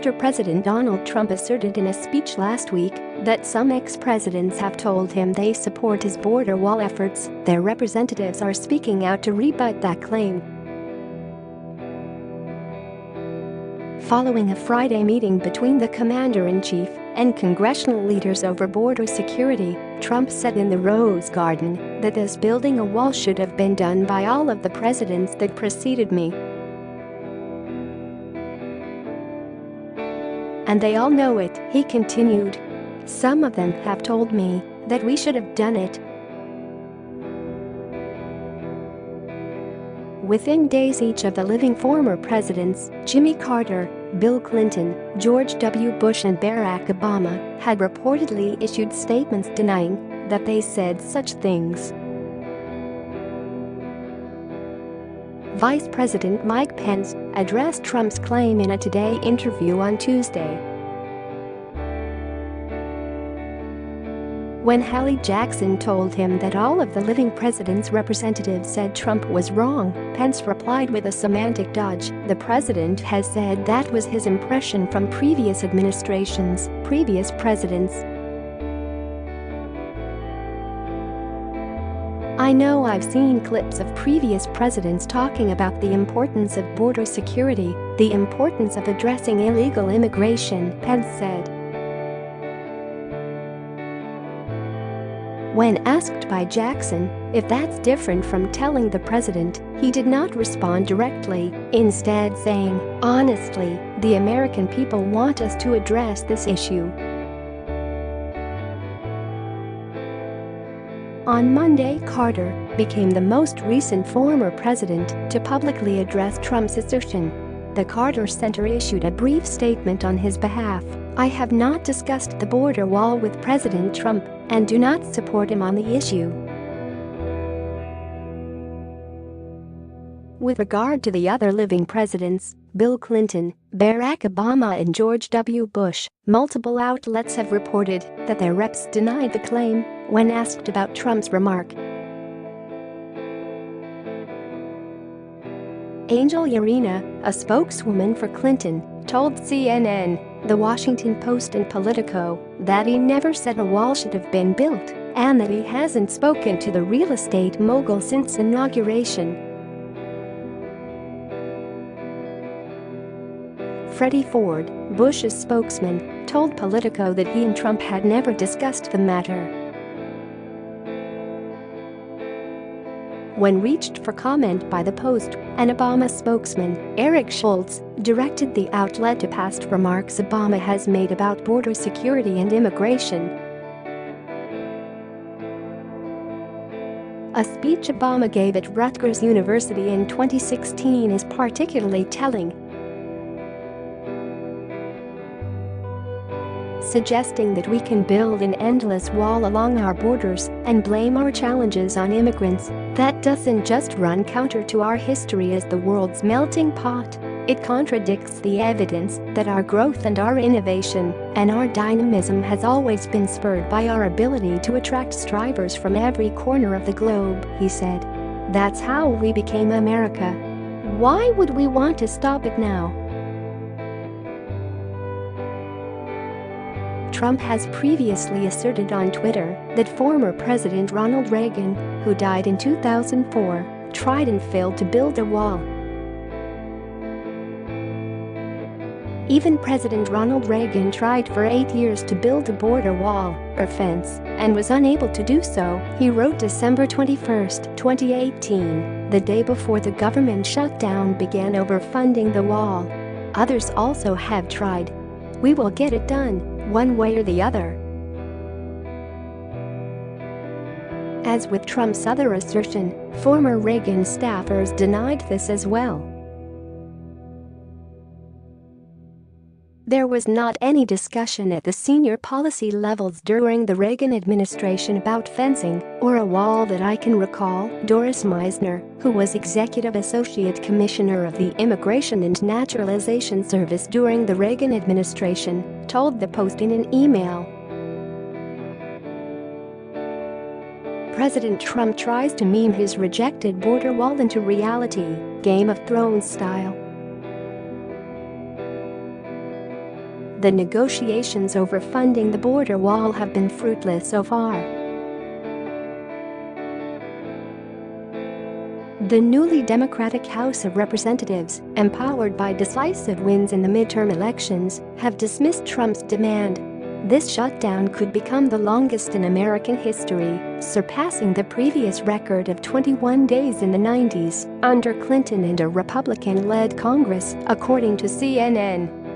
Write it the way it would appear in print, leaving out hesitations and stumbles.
after President Donald Trump asserted in a speech last week that some ex-presidents have told him they support his border wall efforts. Their representatives are speaking out to rebut that claim. Following a Friday meeting between the commander-in-chief and congressional leaders over border security, Trump said in the Rose Garden that this building a wall should have been done by all of the presidents that preceded me. And they all know it, he continued. Some of them have told me that we should have done it. Within days, each of the living former presidents, Jimmy Carter, Bill Clinton, George W. Bush and Barack Obama, had reportedly issued statements denying that they said such things. Vice President Mike Pence addressed Trump's claim in a Today interview on Tuesday. When Hallie Jackson told him that all of the living president's representatives said Trump was wrong, Pence replied with a semantic dodge. The president has said that was his impression from previous administrations, previous presidents. I know I've seen clips of previous presidents talking about the importance of border security, the importance of addressing illegal immigration, Pence said. When asked by Jackson if that's different from telling the president, he did not respond directly, instead saying, "Honestly, the American people want us to address this issue." On Monday, Carter became the most recent former president to publicly address Trump's assertion. The Carter Center issued a brief statement on his behalf. "I have not discussed the border wall with President Trump and do not support him on the issue." With regard to the other living presidents, Bill Clinton, Barack Obama and George W. Bush, multiple outlets have reported that their reps denied the claim when asked about Trump's remark. Angel Urena, a spokeswoman for Clinton, told CNN, The Washington Post and Politico that he never said a wall should have been built and that he hasn't spoken to the real estate mogul since inauguration. Freddie Ford, Bush's spokesman, told Politico that he and Trump had never discussed the matter. When reached for comment by the Post, an Obama spokesman, Eric Schultz, directed the outlet to past remarks Obama has made about border security and immigration. A speech Obama gave at Rutgers University in 2016 is particularly telling, suggesting that we can build an endless wall along our borders and blame our challenges on immigrants. That doesn't just run counter to our history as the world's melting pot. It contradicts the evidence that our growth and our innovation and our dynamism has always been spurred by our ability to attract strivers from every corner of the globe, he said. That's how we became America. Why would we want to stop it now? Trump has previously asserted on Twitter that former President Ronald Reagan, who died in 2004, tried and failed to build a wall. Even President Ronald Reagan tried for 8 years to build a border wall, or fence, and was unable to do so, he wrote December 21, 2018, the day before the government shutdown began over funding the wall. Others also have tried. We will get it done, one way or the other. As with Trump's other assertion, former Reagan staffers denied this as well. There was not any discussion at the senior policy levels during the Reagan administration about fencing or a wall that I can recall, Doris Meisner, who was Executive Associate Commissioner of the Immigration and Naturalization Service during the Reagan administration, told the Post in an email. President Trump tries to meme his rejected border wall into reality, Game of Thrones style. The negotiations over funding the border wall have been fruitless so far. The newly Democratic House of Representatives, empowered by decisive wins in the midterm elections, have dismissed Trump's demand. This shutdown could become the longest in American history, surpassing the previous record of 21 days in the 90s under Clinton and a Republican-led Congress, according to CNN.